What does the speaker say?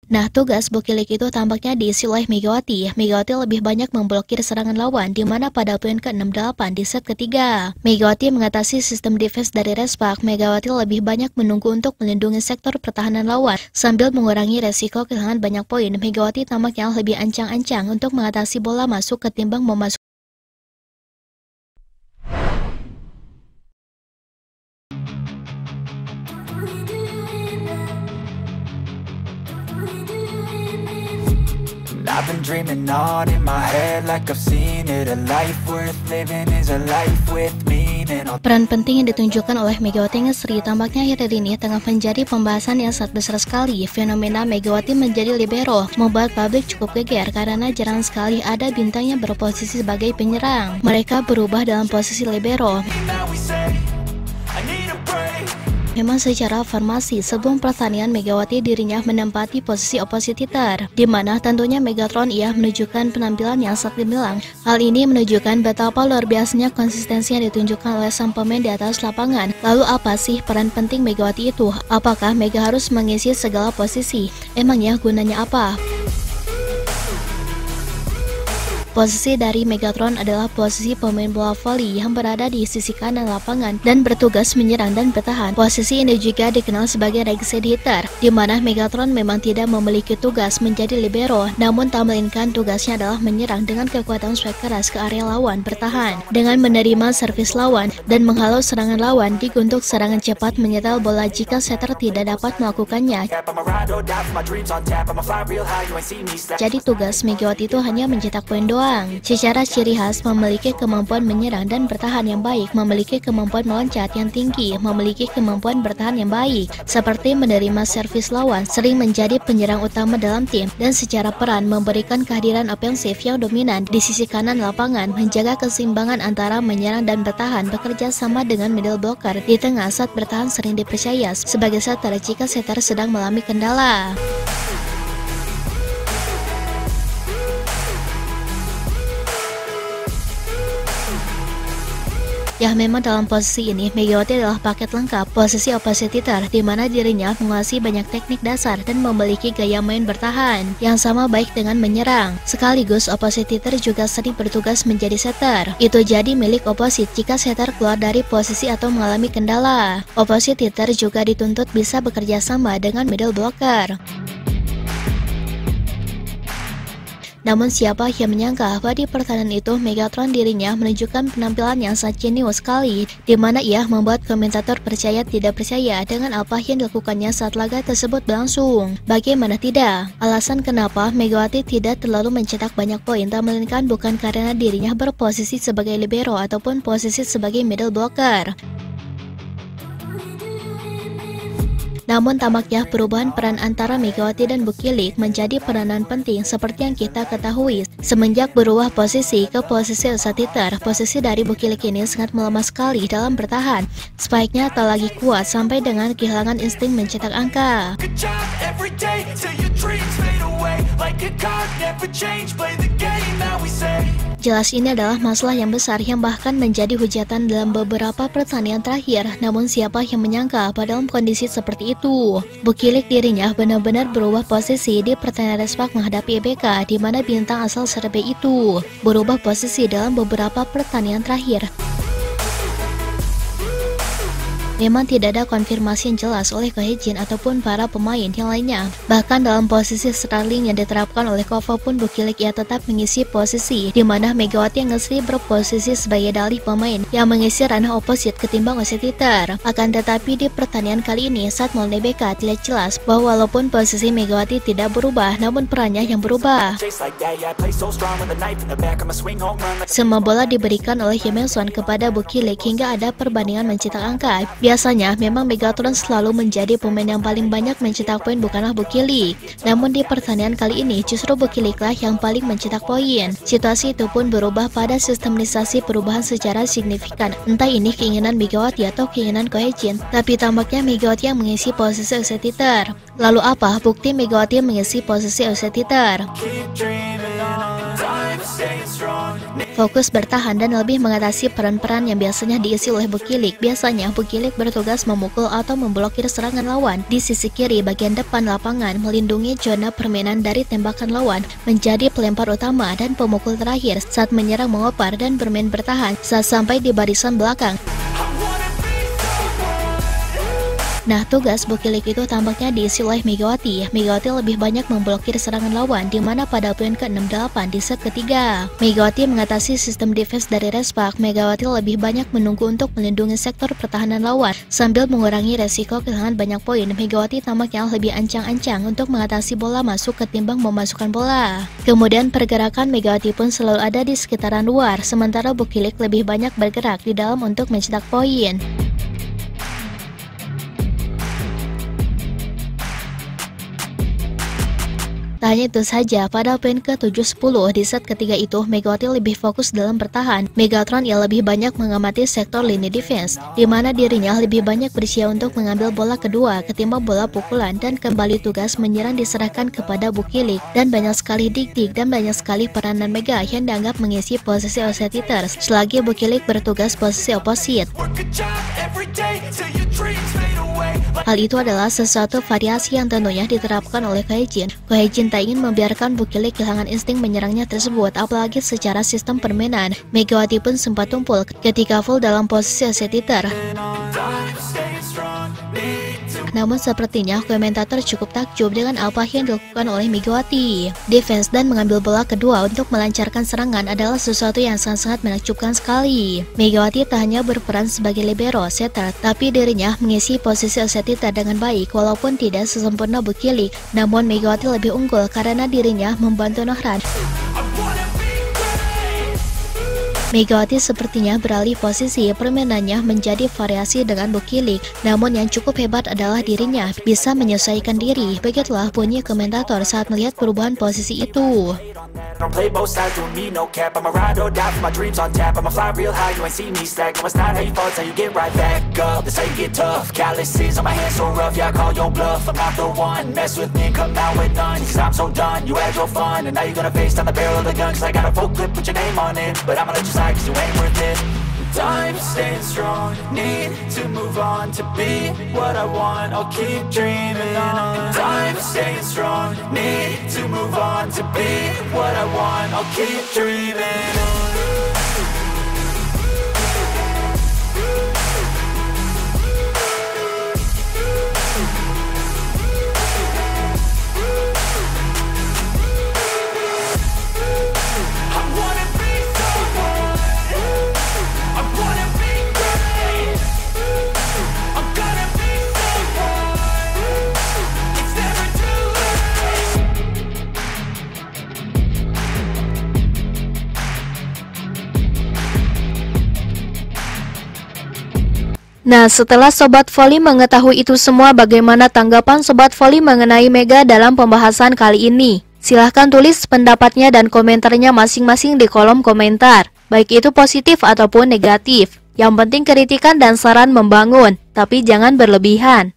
Nah, tugas Bukilik itu tampaknya diisi oleh Megawati. Megawati lebih banyak memblokir serangan lawan, di mana pada poin ke-68 di set ketiga. Megawati mengatasi sistem defense dari Respak. Megawati lebih banyak menunggu untuk melindungi sektor pertahanan lawan, sambil mengurangi resiko kehilangan banyak poin. Megawati tampaknya lebih ancang-ancang untuk mengatasi bola masuk ketimbang memasuk. I've been dreaming on in my head like I've seen it. A life worth living is a life with meaning. Peran penting yang ditunjukkan oleh Megawati Ngesri tampaknya akhir-akhir ini tengah menjadi pembahasan yang sangat besar sekali. Fenomena Megawati menjadi libero membuat publik cukup geger karena jarang sekali ada bintang yang berposisi sebagai penyerang. Mereka berubah dalam posisi libero. Memang secara formasi, sebelum pertandingan Megawati dirinya menempati posisi oppositor, di mana tentunya Megatron ia menunjukkan penampilan yang sangat gemilang. Hal ini menunjukkan betapa luar biasanya konsistensi yang ditunjukkan oleh sang pemain di atas lapangan. Lalu apa sih peran penting Megawati itu? Apakah Mega harus mengisi segala posisi? Emangnya gunanya apa? Posisi dari Megatron adalah posisi pemain bola voli yang berada di sisi kanan lapangan dan bertugas menyerang dan bertahan. Posisi ini juga dikenal sebagai right-side hitter, di mana Megatron memang tidak memiliki tugas menjadi libero, namun tak melainkan tugasnya adalah menyerang dengan kekuatan swipe keras ke area lawan bertahan. Dengan menerima servis lawan dan menghalau serangan lawan, diguntuk serangan cepat menyetel bola jika setter tidak dapat melakukannya. Jadi tugas Megawati itu hanya mencetak poin doang. Secara ciri khas memiliki kemampuan menyerang dan bertahan yang baik, memiliki kemampuan meloncat yang tinggi, memiliki kemampuan bertahan yang baik, seperti menerima servis lawan, sering menjadi penyerang utama dalam tim, dan secara peran memberikan kehadiran ofensif yang dominan di sisi kanan lapangan, menjaga keseimbangan antara menyerang dan bertahan, bekerja sama dengan middle blocker di tengah saat bertahan sering dipercaya sebagai setter jika setter sedang mengalami kendala. Ya, memang dalam posisi ini Megawati adalah paket lengkap posisi oppositor, di mana dirinya menguasai banyak teknik dasar dan memiliki gaya main bertahan yang sama baik dengan menyerang. Sekaligus oppositor juga sering bertugas menjadi setter. Itu jadi milik oposit jika setter keluar dari posisi atau mengalami kendala. Oppositor juga dituntut bisa bekerja sama dengan middle blocker. Namun siapa yang menyangka bahwa di pertandingan itu Megatron dirinya menunjukkan penampilan yang sangat jenius sekali, di mana ia membuat komentator percaya tidak percaya dengan apa yang dilakukannya saat laga tersebut berlangsung. Bagaimana tidak? Alasan kenapa Megawati tidak terlalu mencetak banyak poin tak melainkan bukan karena dirinya berposisi sebagai libero ataupun posisi sebagai middle blocker. Namun tampaknya perubahan peran antara Megawati dan Bukilik menjadi peranan penting seperti yang kita ketahui. Semenjak berubah posisi ke posisi oppositor, posisi dari Bukilik ini sangat melemah sekali dalam bertahan. Spike-nya tak lagi kuat sampai dengan kehilangan insting mencetak angka. Jelas ini adalah masalah yang besar yang bahkan menjadi hujatan dalam beberapa pertandingan terakhir. Namun siapa yang menyangka pada dalam kondisi seperti itu Bukilik dirinya benar-benar berubah posisi di pertandingan Respak menghadapi EBK, di mana bintang asal Serbia itu berubah posisi dalam beberapa pertandingan terakhir. Memang tidak ada konfirmasi yang jelas oleh Kohejin ataupun para pemain yang lainnya. Bahkan dalam posisi starting yang diterapkan oleh Kova pun Bukilik ia tetap mengisi posisi, di mana Megawati Ngesri berposisi sebagai dalih pemain yang mengisi ranah oposit ketimbang oppositor. Akan tetapi di pertandingan kali ini saat melawan EBK terlihat jelas bahwa walaupun posisi Megawati tidak berubah, namun perannya yang berubah. Semua bola diberikan oleh Yemelson kepada Bukilik hingga ada perbandingan mencetak angka. Biasanya memang Megatron selalu menjadi pemain yang paling banyak mencetak poin bukanlah Bukilik. Namun di pertandingan kali ini justru Bukiliklah yang paling mencetak poin. Situasi itu pun berubah pada sistemisasi perubahan secara signifikan. Entah ini keinginan Megawati atau keinginan Kohejin, tapi tampaknya Megawati yang mengisi posisi oppositor. Lalu apa bukti Megawati mengisi posisi oppositor? Fokus bertahan dan lebih mengatasi peran-peran yang biasanya diisi oleh Bukilik. Biasanya Bukilik bertugas memukul atau memblokir serangan lawan di sisi kiri bagian depan lapangan, melindungi zona permainan dari tembakan lawan, menjadi pelempar utama dan pemukul terakhir saat menyerang, mengoper dan bermain bertahan saat sampai di barisan belakang. Nah, tugas Bukilik itu tampaknya diisi oleh Megawati. Megawati lebih banyak memblokir serangan lawan, di mana pada poin ke-68 di set ketiga, Megawati mengatasi sistem defense dari Respak. Megawati lebih banyak menunggu untuk melindungi sektor pertahanan lawan, sambil mengurangi resiko kehilangan banyak poin. Megawati tampaknya lebih ancang-ancang untuk mengatasi bola masuk ketimbang memasukkan bola. Kemudian pergerakan Megawati pun selalu ada di sekitaran luar, sementara Bukilik lebih banyak bergerak di dalam untuk mencetak poin. Tak hanya itu saja, pada poin ke-70 di set ketiga itu, Megawati lebih fokus dalam bertahan. Megatron ia lebih banyak mengamati sektor lini defense, di mana dirinya lebih banyak berusaha untuk mengambil bola kedua ketimbang bola pukulan, dan kembali tugas menyerang diserahkan kepada Bukilik, dan banyak sekali dik-dik dan banyak sekali peranan Mega yang dianggap mengisi posisi offset hitters, selagi Bukilik bertugas posisi oposit. Hal itu adalah sesuatu variasi yang tentunya diterapkan oleh Kohei-jin. Kohei-jin tak ingin membiarkan Bukilik kehilangan insting menyerangnya tersebut, apalagi secara sistem permainan. Megawati pun sempat tumpul ketika full dalam posisi offset hitter. Namun sepertinya komentator cukup takjub dengan apa yang dilakukan oleh Megawati. Defense dan mengambil bola kedua untuk melancarkan serangan adalah sesuatu yang sangat-sangat menakjubkan sekali. Megawati tak hanya berperan sebagai libero setter, tapi dirinya mengisi posisi offset hitter dengan baik, walaupun tidak sesempurna Bukilik. Namun Megawati lebih unggul karena dirinya membantu Nohran. Megawati sepertinya beralih posisi permainannya menjadi variasi dengan Bukilik. Namun yang cukup hebat adalah dirinya bisa menyesuaikan diri. Begitulah bunyi komentator saat melihat perubahan posisi itu. Don't play both sides, doing me no cap. I'ma ride or die for my dreams on tap. I'ma fly real high, you ain't see me stack. No, it's not how you fall, it's how you get right back up. That's how you get tough. Calluses on my hands so rough, yeah, I call your bluff. I'm not the one, mess with me and come out with none. Cause I'm so done, you had your fun. And now you're gonna face down the barrel of the gun. Cause I got a full clip with your name on it. But I'ma let you slide cause you ain't worth it. I'm staying strong, need to move on. To be what I want, I'll keep dreaming on. I'm staying strong, need to move on. To be what I want, I'll keep dreaming on. Nah, setelah Sobat Voli mengetahui itu semua, bagaimana tanggapan Sobat Voli mengenai Mega dalam pembahasan kali ini? Silahkan tulis pendapatnya dan komentarnya masing-masing di kolom komentar, baik itu positif ataupun negatif. Yang penting kritikan dan saran membangun, tapi jangan berlebihan.